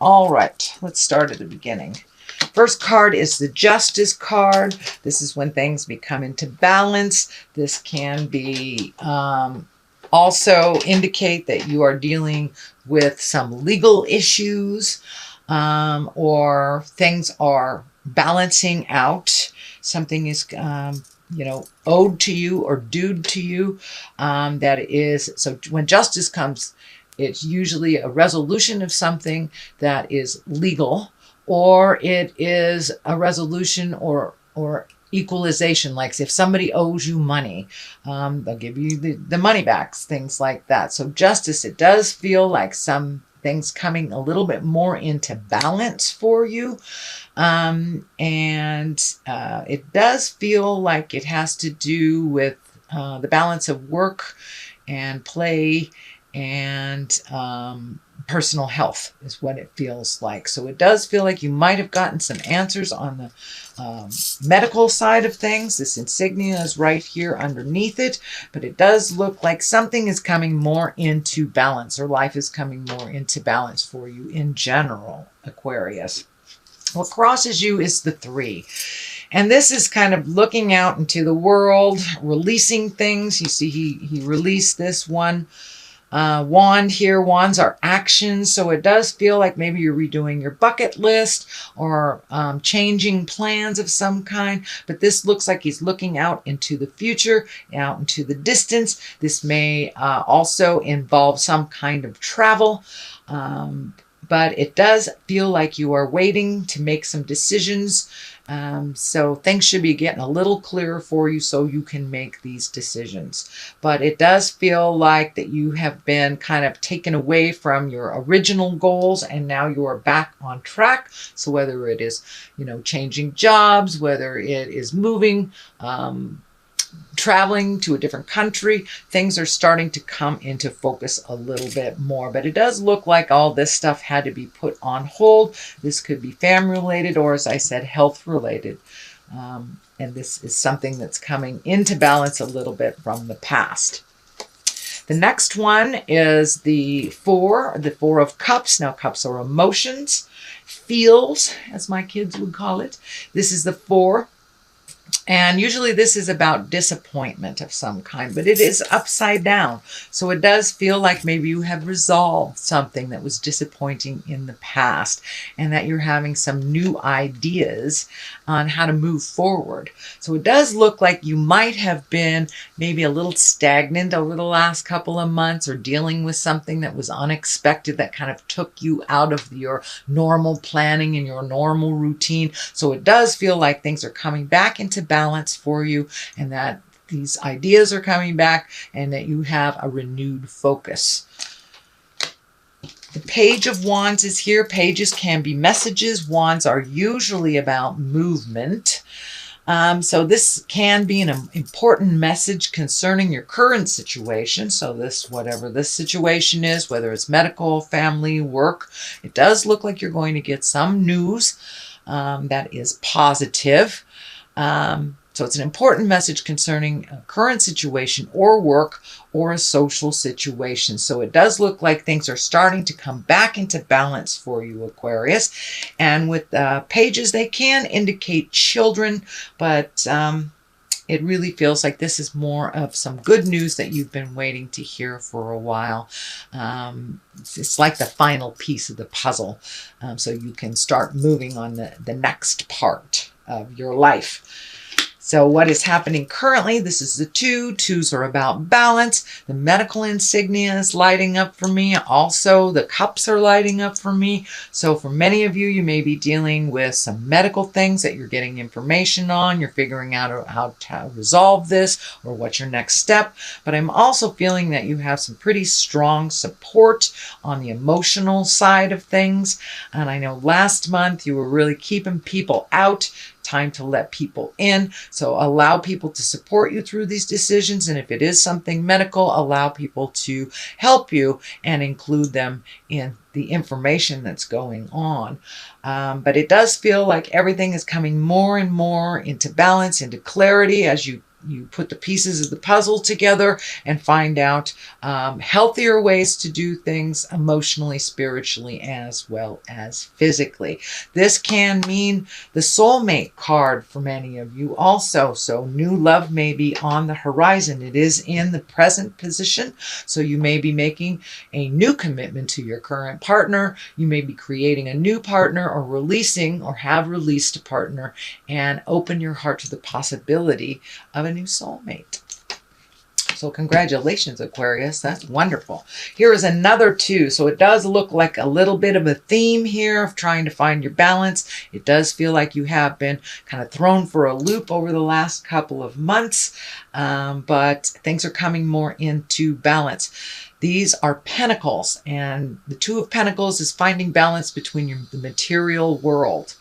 All right, let's start at the beginning. First card is the Justice card. This is when things become into balance. This can be also indicate that you are dealing with some legal issues, or things are balancing out. Something is owed to you or due to you. That is, so when justice comes, it's usually a resolution of something that is legal, or it is a resolution or equalization. Like if somebody owes you money, they'll give you the money back, things like that. So justice, it does feel like some things coming a little bit more into balance for you. It does feel like it has to do with the balance of work and play and personal health is what it feels like. So it does feel like you might have gotten some answers on the medical side of things. This insignia is right here underneath it, but it does look like something is coming more into balance, or life is coming more into balance for you in general, Aquarius. What crosses you is the 3. And this is kind of looking out into the world, releasing things. You see, he released this one wand here. Wands are actions. So it does feel like maybe you're redoing your bucket list or changing plans of some kind. But this looks like he's looking out into the future, out into the distance. This may also involve some kind of travel. But it does feel like you are waiting to make some decisions. So things should be getting a little clearer for you so you can make these decisions. But it does feel like that you have been kind of taken away from your original goals, and now you are back on track. So whether it is, changing jobs, whether it is moving, traveling to a different country, things are starting to come into focus a little bit more. But it does look like all this stuff had to be put on hold. This could be family related, or as I said, health related. And this is something that's coming into balance a little bit from the past. The next one is the 4 of Cups. Now, cups are emotions, feels, as my kids would call it. This is the 4. And usually this is about disappointment of some kind, but it is upside down. So it does feel like maybe you have resolved something that was disappointing in the past, and that you're having some new ideas on how to move forward. So it does look like you might have been maybe a little stagnant over the last couple of months, or dealing with something that was unexpected that kind of took you out of your normal planning and your normal routine. So it does feel like things are coming back into balance for you, and that these ideas are coming back, and that you have a renewed focus. The Page of Wands is here. Pages can be messages. Wands are usually about movement. So this can be an important message concerning your current situation. So whatever this situation is, whether it's medical, family, work, it does look like you're going to get some news that is positive. So it's an important message concerning a current situation or work or a social situation. So it does look like things are starting to come back into balance for you, Aquarius. And with pages, they can indicate children, but it really feels like this is more of some good news that you've been waiting to hear for a while. It's like the final piece of the puzzle, so you can start moving on the next part of your life. So what is happening currently, this is the 2. 2s are about balance. The medical insignia is lighting up for me. Also, the cups are lighting up for me. So for many of you, you may be dealing with some medical things that you're getting information on. You're figuring out how to resolve this or what's your next step. But I'm also feeling that you have some pretty strong support on the emotional side of things. And I know last month you were really keeping people out. Time to let people in. So allow people to support you through these decisions. And if it is something medical, allow people to help you and include them in the information that's going on. But it does feel like everything is coming more and more into balance, into clarity as you you put the pieces of the puzzle together and find out healthier ways to do things emotionally, spiritually, as well as physically. This can mean the soulmate card for many of you also. So new love may be on the horizon. It is in the present position. So you may be making a new commitment to your current partner. You may be creating a new partner, or releasing or have released a partner, and open your heart to the possibility of a new soulmate. So congratulations, Aquarius. That's wonderful. Here is another 2. So it does look like a little bit of a theme here of trying to find your balance. It does feel like you have been kind of thrown for a loop over the last couple of months, but things are coming more into balance. These are pentacles, and the 2 of Pentacles is finding balance between the material world.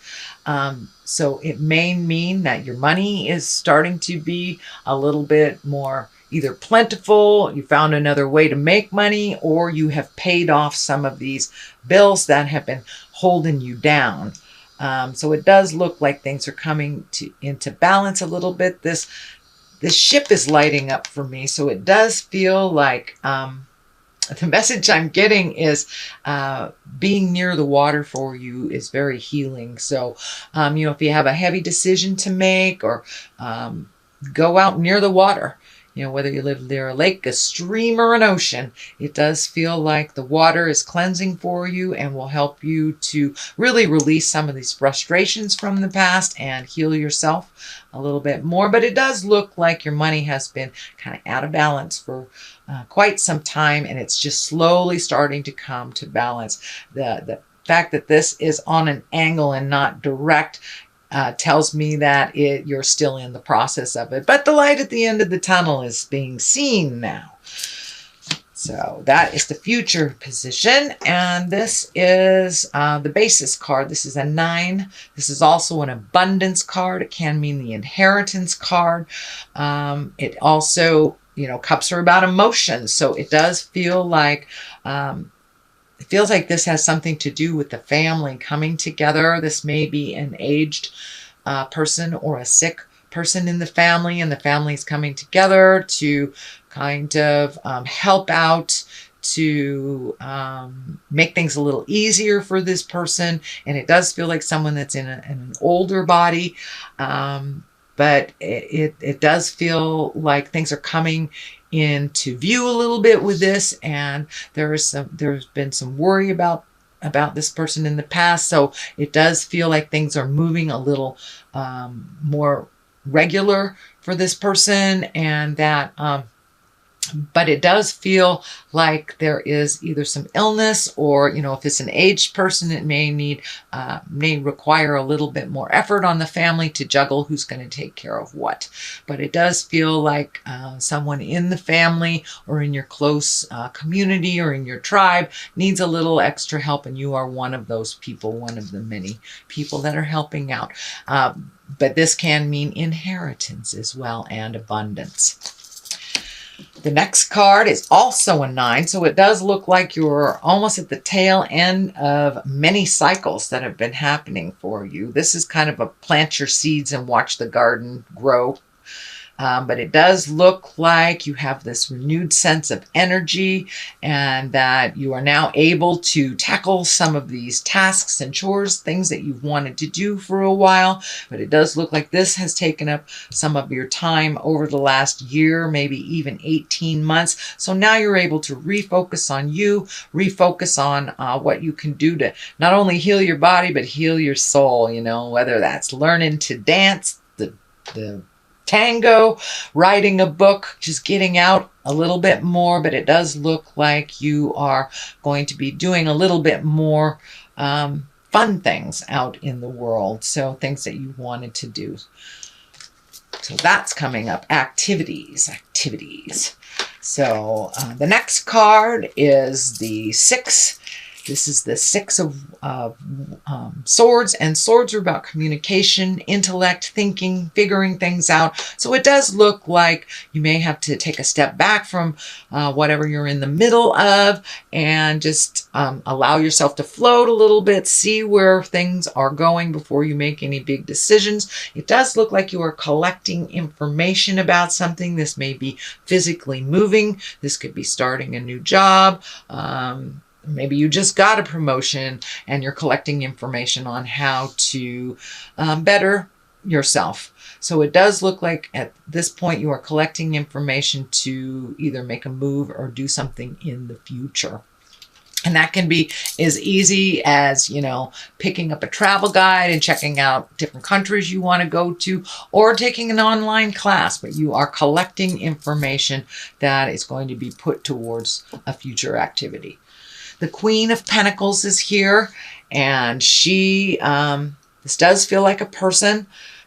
So it may mean that your money is starting to be a little bit more either plentiful, you found another way to make money, or you have paid off some of these bills that have been holding you down. So it does look like things are coming into balance a little bit. This ship is lighting up for me, so it does feel like the message I'm getting is being near the water for you is very healing. So, you know, if you have a heavy decision to make, or go out near the water, you know, whether you live near a lake, a stream, or an ocean, it does feel like the water is cleansing for you and will help you to really release some of these frustrations from the past and heal yourself a little bit more. But it does look like your money has been kind of out of balance for quite some time, and it's just slowly starting to come to balance. The fact that this is on an angle and not direct tells me that you're still in the process of it. But the light at the end of the tunnel is being seen now. So that is the future position. And this is the basis card. This is a 9. This is also an abundance card. It can mean the inheritance card. It also, you know, cups are about emotions. So it does feel like it feels like this has something to do with the family coming together. This may be an aged person or a sick person in the family, and the family is coming together to kind of help out, to make things a little easier for this person. And it does feel like someone that's in an older body, but it does feel like things are coming into view a little bit with this, and there's been some worry about this person in the past. So it does feel like things are moving a little more regular for this person, and that but it does feel like there is either some illness, or, you know, if it's an aged person, it may require a little bit more effort on the family to juggle who's going to take care of what. But it does feel like someone in the family or in your close community or in your tribe needs a little extra help, and you are one of those people, one of the many people that are helping out. But this can mean inheritance as well, and abundance. The next card is also a 9, so it does look like you're almost at the tail end of many cycles that have been happening for you. This is kind of a plant your seeds and watch the garden grow. But it does look like you have this renewed sense of energy, and that you are now able to tackle some of these tasks and chores, things that you've wanted to do for a while. But it does look like this has taken up some of your time over the last year, maybe even 18 months. So now you're able to refocus on you, refocus on what you can do to not only heal your body, but heal your soul, you know, whether that's learning to dance, the tango, writing a book, just getting out a little bit more. But it does look like you are going to be doing a little bit more fun things out in the world. So things that you wanted to do. So that's coming up. Activities. So the next card is the 6. This is the Six of Swords, and swords are about communication, intellect, thinking, figuring things out. So it does look like you may have to take a step back from whatever you're in the middle of and just allow yourself to float a little bit, see where things are going before you make any big decisions. It does look like you are collecting information about something. This may be physically moving. This could be starting a new job. Maybe you just got a promotion and you're collecting information on how to better yourself. So it does look like at this point you are collecting information to either make a move or do something in the future. And that can be as easy as, you know, picking up a travel guide and checking out different countries you want to go to, or taking an online class, but you are collecting information that is going to be put towards a future activity. The Queen of Pentacles is here, and she, this does feel like a person.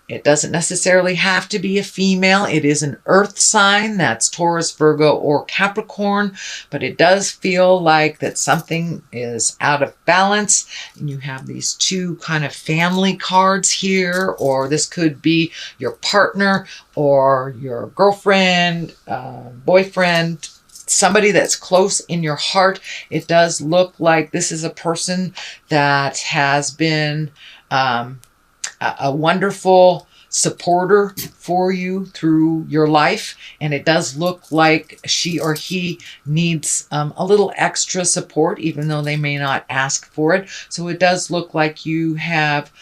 It doesn't necessarily have to be a female. It is an earth sign. That's Taurus, Virgo, or Capricorn. But it does feel like that something is out of balance. And you have these two kind of family cards here. Or this could be your partner or your girlfriend, boyfriend, somebody that's close in your heart. It does look like this is a person that has been a wonderful supporter for you through your life. And it does look like she or he needs a little extra support, even though they may not ask for it. So it does look like you have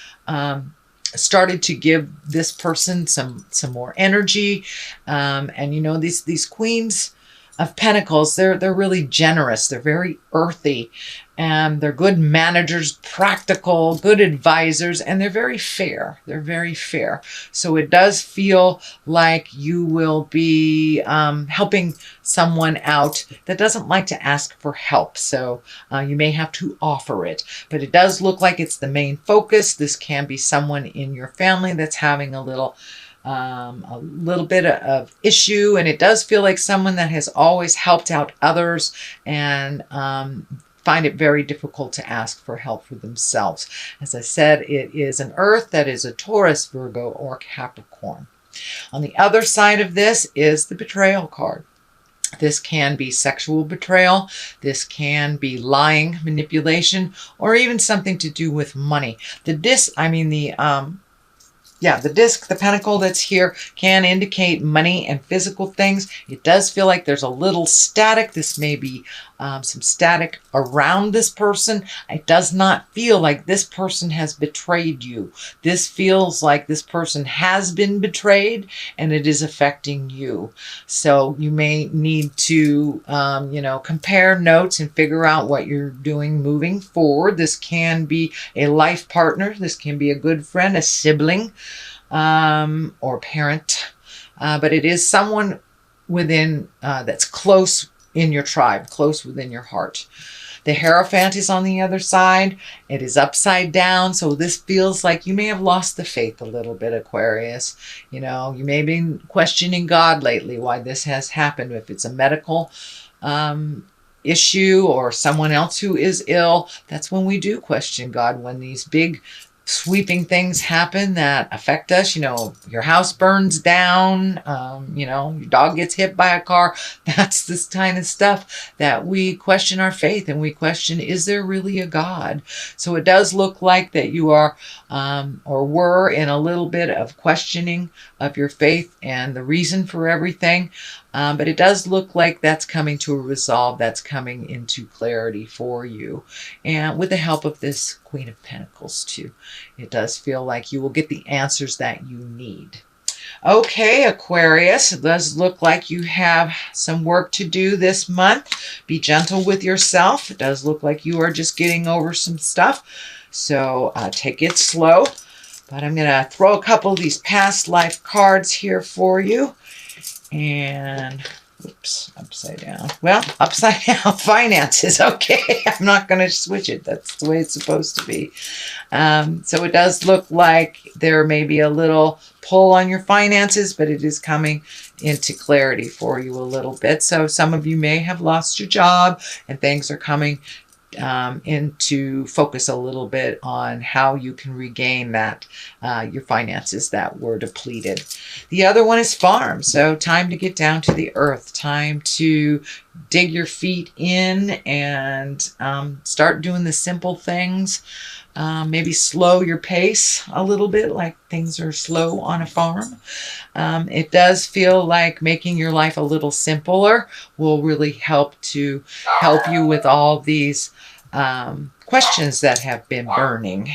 started to give this person some more energy. And you know, these queens of Pentacles, they're really generous. They're very earthy, and they're good managers, practical, good advisors, and they're very fair. They're very fair. So it does feel like you will be helping someone out that doesn't like to ask for help. So you may have to offer it, but it does look like it's the main focus. This can be someone in your family that's having a little bit of issue, and it does feel like someone that has always helped out others and find it very difficult to ask for help for themselves. As I said, it is an earth that is a Taurus, Virgo, or Capricorn. On the other side of this is the betrayal card. This can be sexual betrayal. This can be lying, manipulation, or even something to do with money. The disc, the pentacle that's here can indicate money and physical things. It does feel like there's a little static. This may be some static around this person. It does not feel like this person has betrayed you. This feels like this person has been betrayed and it is affecting you. So you may need to, compare notes and figure out what you're doing moving forward. This can be a life partner. This can be a good friend, a sibling, or parent. But it is someone within that's close in your tribe, close within your heart. The Hierophant is on the other side. It is upside down. So this feels like you may have lost the faith a little bit, Aquarius. You know, you may have been questioning God lately, why this has happened. If it's a medical issue or someone else who is ill, that's when we do question God, when these big sweeping things happen that affect us. You know, your house burns down, your dog gets hit by a car. That's this kind of stuff that we question our faith and we question, is there really a God? So it does look like that you are or were in a little bit of questioning of your faith and the reason for everything. But it does look like that's coming to a resolve, that's coming into clarity for you. And with the help of this Queen of Pentacles too. It does feel like you will get the answers that you need. Okay, Aquarius, it does look like you have some work to do this month. Be gentle with yourself. It does look like you are just getting over some stuff. So take it slow. But I'm going to throw a couple of these past life cards here for you. And, oops, upside down. Well, upside down finances. Okay, I'm not going to switch it. That's the way it's supposed to be. So it does look like there may be a little pull on your finances, but it is coming into clarity for you a little bit. So some of you may have lost your job and things are coming into focus a little bit on how you can regain that your finances that were depleted. The other one is farm. So time to get down to the earth, time to dig your feet in and start doing the simple things. Maybe slow your pace a little bit, like things are slow on a farm. It does feel like making your life a little simpler will really help you with all these questions that have been burning.